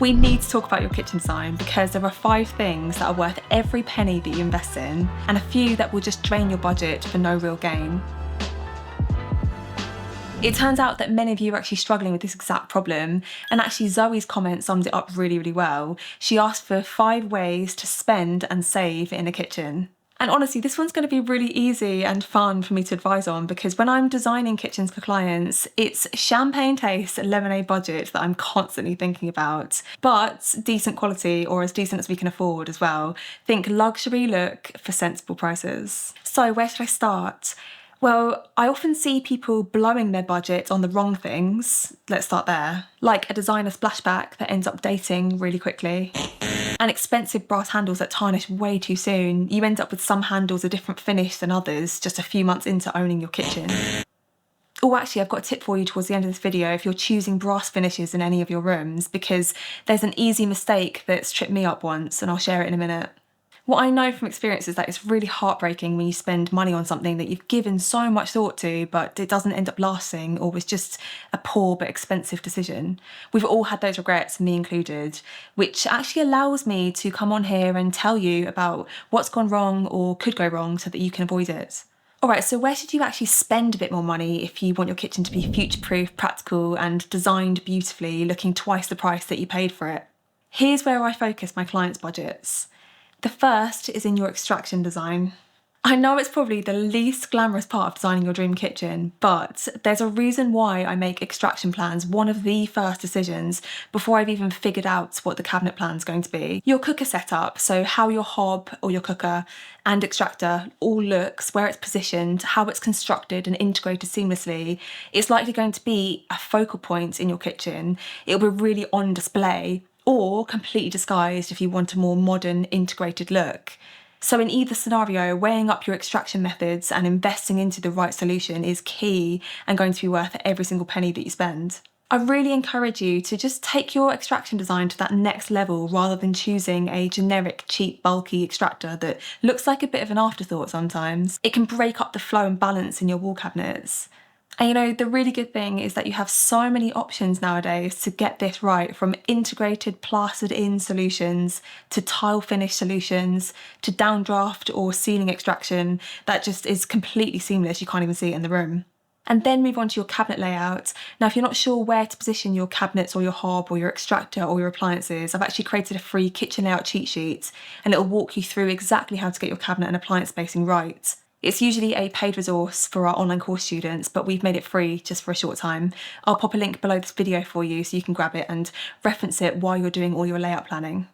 We need to talk about your kitchen design because there are 5 things that are worth every penny that you invest in, and a few that will just drain your budget for no real gain. It turns out that many of you are actually struggling with this exact problem, and actually Zoe's comment summed it up really, really well. She asked for 5 ways to spend and save in a kitchen. And honestly, this one's going to be really easy and fun for me to advise on because when I'm designing kitchens for clients, it's champagne taste, lemonade budget that I'm constantly thinking about, but decent quality, or as decent as we can afford as well. Think luxury look for sensible prices. So where should I start? Well, I often see people blowing their budget on the wrong things. Let's start there. Like a designer splashback that ends up dating really quickly. And expensive brass handles that tarnish way too soon. You end up with some handles a different finish than others just a few months into owning your kitchen. Oh, actually, I've got a tip for you towards the end of this video if you're choosing brass finishes in any of your rooms, because there's an easy mistake that's tripped me up once, and I'll share it in a minute. What I know from experience is that it's really heartbreaking when you spend money on something that you've given so much thought to, but it doesn't end up lasting, or was just a poor but expensive decision. We've all had those regrets, me included, which actually allows me to come on here and tell you about what's gone wrong or could go wrong so that you can avoid it. Alright, so where should you actually spend a bit more money if you want your kitchen to be future-proof, practical, and designed beautifully, looking twice the price that you paid for it? Here's where I focus my clients' budgets. The first is in your extraction design. I know it's probably the least glamorous part of designing your dream kitchen, but there's a reason why I make extraction plans one of the first decisions before I've even figured out what the cabinet plan's going to be. Your cooker setup, so how your hob or your cooker and extractor all looks, where it's positioned, how it's constructed and integrated seamlessly, it's likely going to be a focal point in your kitchen. It'll be really on display, or completely disguised if you want a more modern, integrated look. So in either scenario, weighing up your extraction methods and investing into the right solution is key and going to be worth every single penny that you spend. I really encourage you to just take your extraction design to that next level rather than choosing a generic, cheap, bulky extractor that looks like a bit of an afterthought sometimes. It can break up the flow and balance in your wall cabinets. And you know, the really good thing is that you have so many options nowadays to get this right, from integrated plastered in solutions to tile finish solutions to downdraft or ceiling extraction that just is completely seamless. You can't even see it in the room. And then move on to your cabinet layout. Now, if you're not sure where to position your cabinets or your hob or your extractor or your appliances, I've actually created a free kitchen layout cheat sheet, and it'll walk you through exactly how to get your cabinet and appliance spacing right. It's usually a paid resource for our online course students, but we've made it free just for a short time. I'll pop a link below this video for you so you can grab it and reference it while you're doing all your layout planning.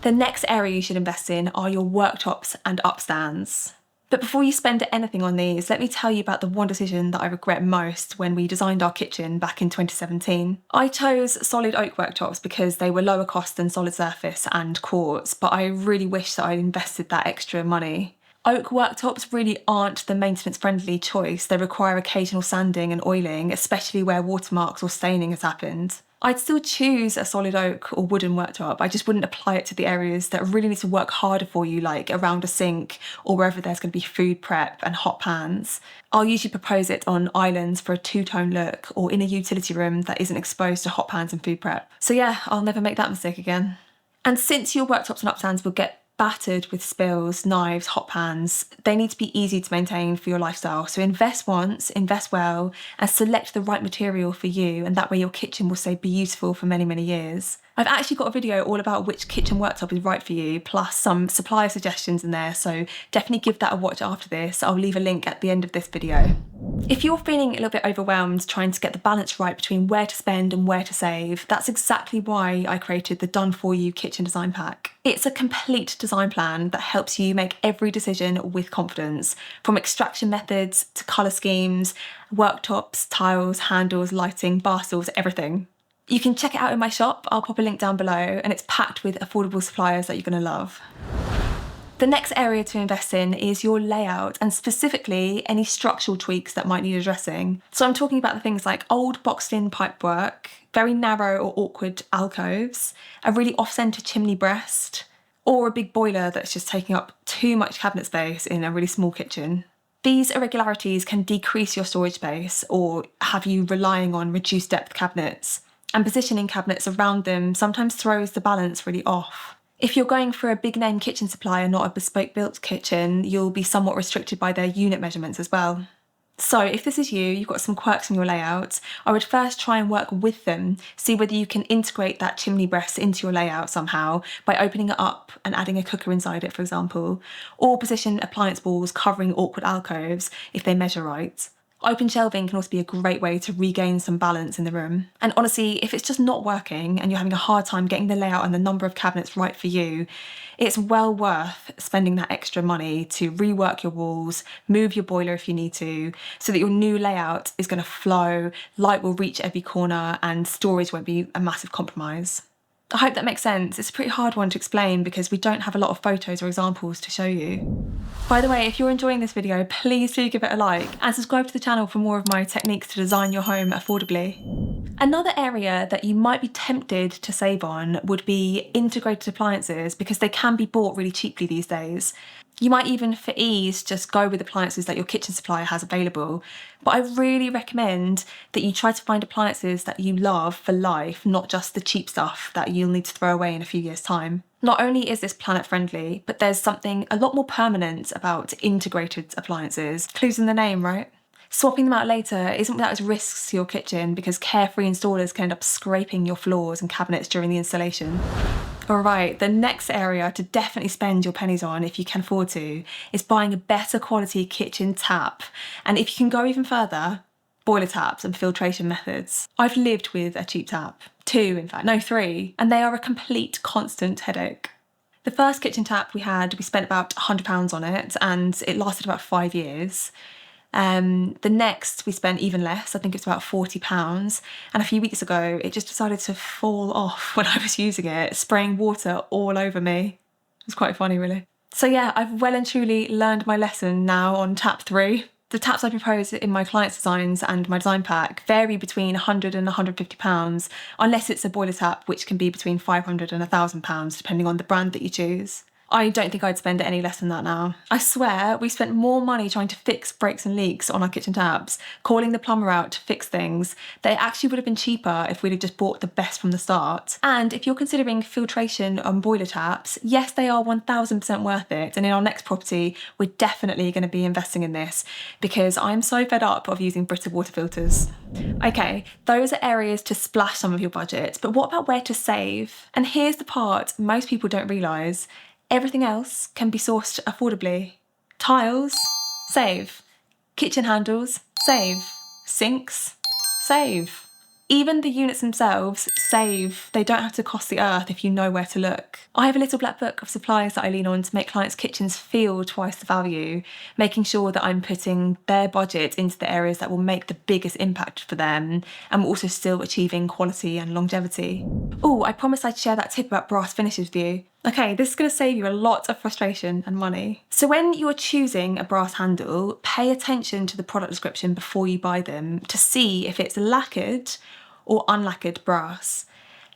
The next area you should invest in are your worktops and upstands. But before you spend anything on these, let me tell you about the one decision that I regret most when we designed our kitchen back in 2017. I chose solid oak worktops because they were lower cost than solid surface and quartz, but I really wish that I'd invested that extra money. Oak worktops really aren't the maintenance-friendly choice. They require occasional sanding and oiling, especially where watermarks or staining has happened. I'd still choose a solid oak or wooden worktop. I just wouldn't apply it to the areas that really need to work harder for you, like around a sink or wherever there's going to be food prep and hot pans. I'll usually propose it on islands for a two-tone look, or in a utility room that isn't exposed to hot pans and food prep. So yeah, I'll never make that mistake again. And since your worktops and upstands will get battered with spills, knives, hot pans, they need to be easy to maintain for your lifestyle. So invest once, invest well, and select the right material for you, and that way your kitchen will stay beautiful for many, many years. I've actually got a video all about which kitchen worktop is right for you, plus some supplier suggestions in there, so definitely give that a watch after this. I'll leave a link at the end of this video. If you're feeling a little bit overwhelmed trying to get the balance right between where to spend and where to save, that's exactly why I created the Done For You Kitchen Design Pack. It's a complete design plan that helps you make every decision with confidence, from extraction methods to colour schemes, worktops, tiles, handles, lighting, bar stools, everything. You can check it out in my shop. I'll pop a link down below, and it's packed with affordable suppliers that you're going to love. The next area to invest in is your layout, and specifically any structural tweaks that might need addressing. So I'm talking about the things like old boxed-in pipework, very narrow or awkward alcoves, a really off-centre chimney breast, or a big boiler that's just taking up too much cabinet space in a really small kitchen. These irregularities can decrease your storage space or have you relying on reduced depth cabinets. and positioning cabinets around them sometimes throws the balance really off. If you're going for a big name kitchen supplier, not a bespoke built kitchen, you'll be somewhat restricted by their unit measurements as well. So if this is you, you've got some quirks in your layout, I would first try and work with them, see whether you can integrate that chimney breast into your layout somehow by opening it up and adding a cooker inside it, for example, or position appliance walls covering awkward alcoves if they measure right. Open shelving can also be a great way to regain some balance in the room. And honestly, if it's just not working and you're having a hard time getting the layout and the number of cabinets right for you, it's well worth spending that extra money to rework your walls, move your boiler if you need to, so that your new layout is going to flow, light will reach every corner, and storage won't be a massive compromise. I hope that makes sense. It's a pretty hard one to explain because we don't have a lot of photos or examples to show you. By the way, if you're enjoying this video, please do give it a like and subscribe to the channel for more of my techniques to design your home affordably. Another area that you might be tempted to save on would be integrated appliances because they can be bought really cheaply these days. You might even, for ease, just go with appliances that your kitchen supplier has available. But I really recommend that you try to find appliances that you love for life, not just the cheap stuff that you'll need to throw away in a few years' time. Not only is this planet friendly, but there's something a lot more permanent about integrated appliances. Clues in the name, right? Swapping them out later isn't without its risks to your kitchen because carefree installers can end up scraping your floors and cabinets during the installation. Alright, the next area to definitely spend your pennies on, if you can afford to, is buying a better quality kitchen tap. And if you can go even further, boiler taps and filtration methods. I've lived with a cheap tap. 2 in fact, no 3, and they are a complete constant headache. The first kitchen tap we had, we spent about £100 on it and it lasted about 5 years. The next we spent even less, I think it's about £40, and a few weeks ago it just decided to fall off when I was using it, spraying water all over me. It was quite funny really. So yeah, I've well and truly learned my lesson now on tap 3. The taps I propose in my clients' designs and my design pack vary between £100 and £150, unless it's a boiler tap, which can be between £500 and £1,000 depending on the brand that you choose. I don't think I'd spend any less than that now. I swear, we spent more money trying to fix breaks and leaks on our kitchen taps, calling the plumber out to fix things, that it actually would have been cheaper if we'd have just bought the best from the start. And if you're considering filtration on boiler taps, yes, they are 1000% worth it. And in our next property, we're definitely going to be investing in this because I'm so fed up of using Brita water filters. Okay, those are areas to splash some of your budget, but what about where to save? And here's the part most people don't realise. Everything else can be sourced affordably. Tiles, save. Kitchen handles, save. Sinks, save. Even the units themselves, save. They don't have to cost the earth if you know where to look. I have a little black book of suppliers that I lean on to make clients' kitchens feel twice the value, making sure that I'm putting their budget into the areas that will make the biggest impact for them and also still achieving quality and longevity. Oh, I promised I'd share that tip about brass finishes with you. Okay, this is going to save you a lot of frustration and money. So when you're choosing a brass handle, pay attention to the product description before you buy them to see if it's lacquered or unlacquered brass.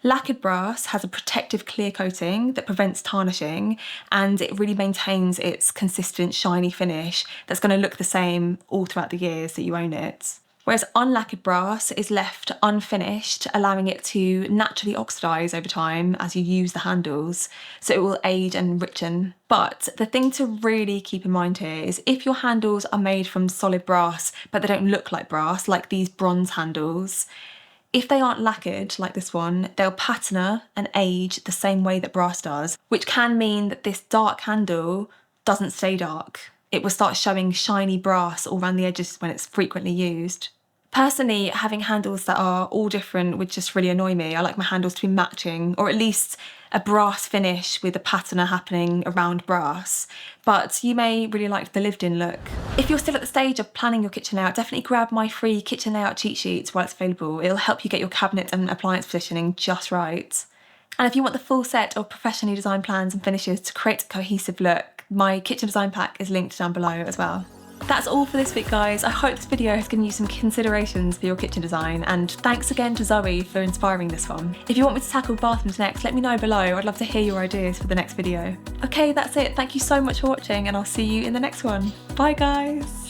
Lacquered brass has a protective clear coating that prevents tarnishing and it really maintains its consistent shiny finish that's going to look the same all throughout the years that you own it. Whereas unlacquered brass is left unfinished, allowing it to naturally oxidise over time as you use the handles, so it will age and richen. But the thing to really keep in mind here is if your handles are made from solid brass but they don't look like brass, like these bronze handles, if they aren't lacquered like this one, they'll patina and age the same way that brass does, which can mean that this dark handle doesn't stay dark. It will start showing shiny brass all around the edges when it's frequently used. Personally, having handles that are all different would just really annoy me. I like my handles to be matching, or at least a brass finish with a patina happening around brass. But you may really like the lived-in look. If you're still at the stage of planning your kitchen layout, definitely grab my free kitchen layout cheat sheet while it's available. It'll help you get your cabinet and appliance positioning just right. And if you want the full set of professionally designed plans and finishes to create a cohesive look, my kitchen design pack is linked down below as well. That's all for this week, guys. I hope this video has given you some considerations for your kitchen design, and thanks again to Zoe for inspiring this one. If you want me to tackle bathrooms next, let me know below. I'd love to hear your ideas for the next video. Okay, that's it. Thank you so much for watching, and I'll see you in the next one. Bye, guys.